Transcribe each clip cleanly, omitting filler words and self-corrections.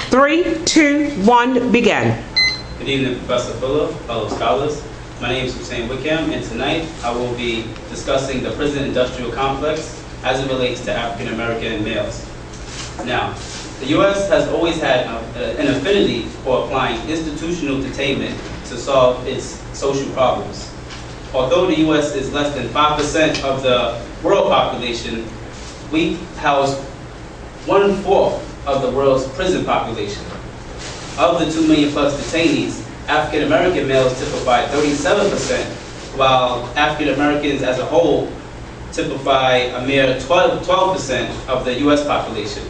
3, 2, 1, begin. Good evening, Professor Fuller, fellow scholars. My name is Hussein Wickham, and tonight I will be discussing the prison industrial complex as it relates to African American males. Now, the U.S. has always had an affinity for applying institutional detainment to solve its social problems. Although the U.S. is less than 5% of the world population, we house 1/4 of the world's prison population. Of the 2 million plus detainees, African American males typify 37%, while African Americans as a whole typify a mere 12% of the U.S. population.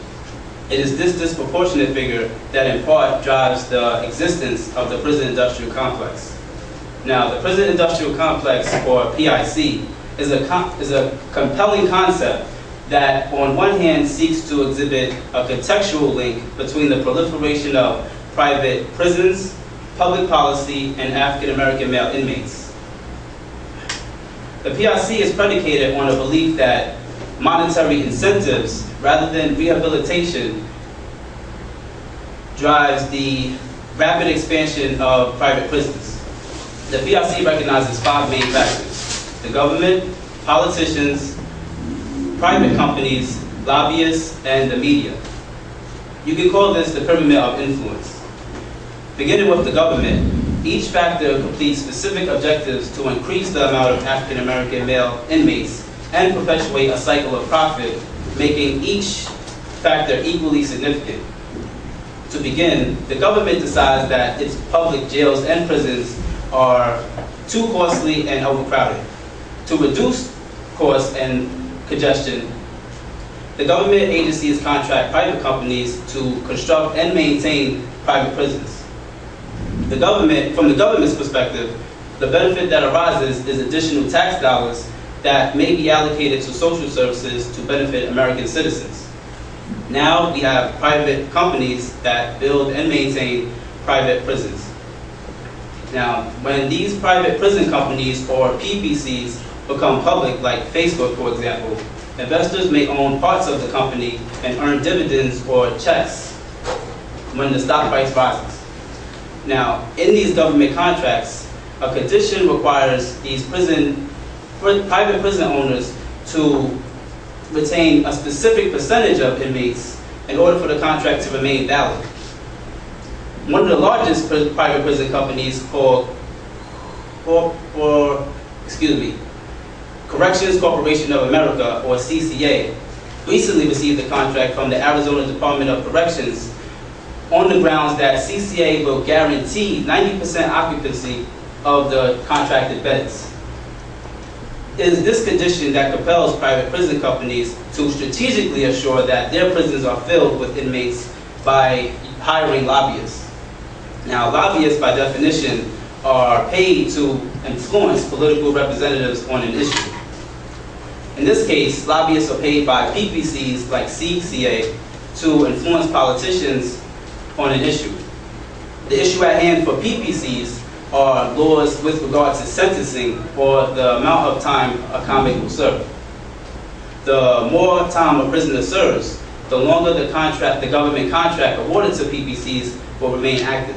It is this disproportionate figure that in part drives the existence of the prison industrial complex. Now, the prison industrial complex, or PIC, is a compelling concept that on one hand seeks to exhibit a contextual link between the proliferation of private prisons, public policy, and African American male inmates. The PIC is predicated on a belief that monetary incentives, rather than rehabilitation, drives the rapid expansion of private prisons. The PIC recognizes 5 main factors: the government, politicians, private companies, lobbyists, and the media. You can call this the pyramid of influence. Beginning with the government, each factor completes specific objectives to increase the amount of African American male inmates and perpetuate a cycle of profit, making each factor equally significant. To begin, the government decides that its public jails and prisons are too costly and overcrowded. To reduce costs and congestion, the government agencies contract private companies to construct and maintain private prisons. From the government's perspective, the benefit that arises is additional tax dollars that may be allocated to social services to benefit American citizens. Now we have private companies that build and maintain private prisons. Now, when these private prison companies, or PPCs, become public, like Facebook, for example, investors may own parts of the company and earn dividends or checks when the stock price rises. Now, in these government contracts, a condition requires these private prison owners to retain a specific percentage of inmates in order for the contract to remain valid. One of the largest private prison companies, called Corrections Corporation of America, or CCA, recently received a contract from the Arizona Department of Corrections on the grounds that CCA will guarantee 90% occupancy of the contracted beds. It is this condition that compels private prison companies to strategically assure that their prisons are filled with inmates by hiring lobbyists. Now, lobbyists, by definition, are paid to influence political representatives on an issue. In this case, lobbyists are paid by PPCs like CCA to influence politicians on an issue. The issue at hand for PPCs are laws with regard to sentencing, or the amount of time a convict will serve. The more time a prisoner serves, the longer the government contract awarded to PPCs will remain active.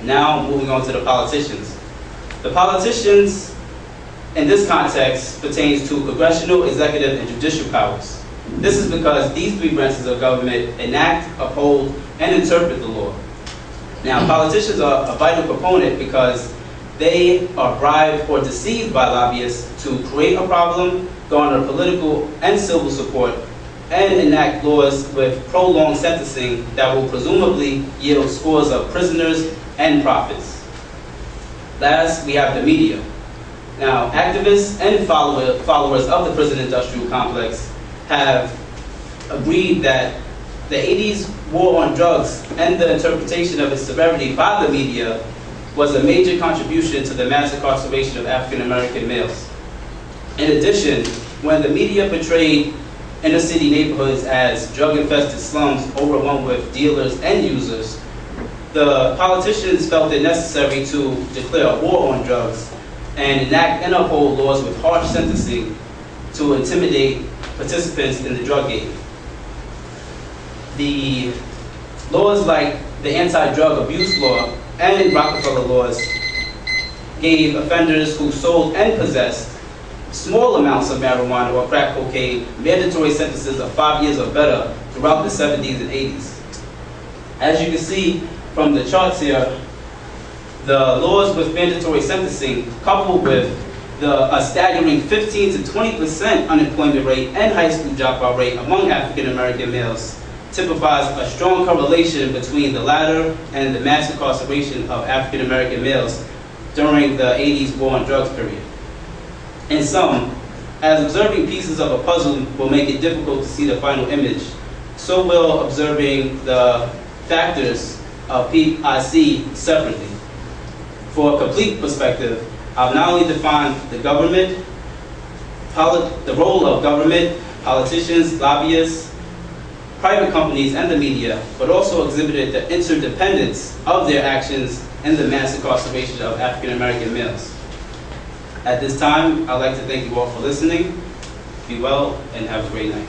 Now, moving on to the politicians. The politicians, in this context, pertains to congressional, executive, and judicial powers. This is because these 3 branches of government enact, uphold, and interpret the law. Now, politicians are a vital component because they are bribed or deceived by lobbyists to create a problem, garner political and civil support, and enact laws with prolonged sentencing that will presumably yield scores of prisoners and profits. Last, we have the media. Now, activists and followers of the prison industrial complex have agreed that the 80s war on drugs and the interpretation of its severity by the media was a major contribution to the mass incarceration of African American males. In addition, when the media portrayed inner city neighborhoods as drug-infested slums overrun with dealers and users, the politicians felt it necessary to declare a war on drugs and enact and uphold laws with harsh sentencing to intimidate participants in the drug game. The Laws like the anti-drug abuse law and Rockefeller laws gave offenders who sold and possessed small amounts of marijuana or crack cocaine mandatory sentences of 5 years or better throughout the 70s and 80s. As you can see from the charts here, the laws with mandatory sentencing, coupled with a staggering 15 to 20% unemployment rate and high school dropout rate among African American males, typifies a strong correlation between the latter and the mass incarceration of African American males during the 80s war on drugs period. In sum, as observing pieces of a puzzle will make it difficult to see the final image, so will observing the factors of PIC separately. For a complete perspective, I've not only defined the government, the role of government, politicians, lobbyists, private companies, and the media, but also exhibited the interdependence of their actions in the mass incarceration of African American males. At this time, I'd like to thank you all for listening. Be well and have a great night.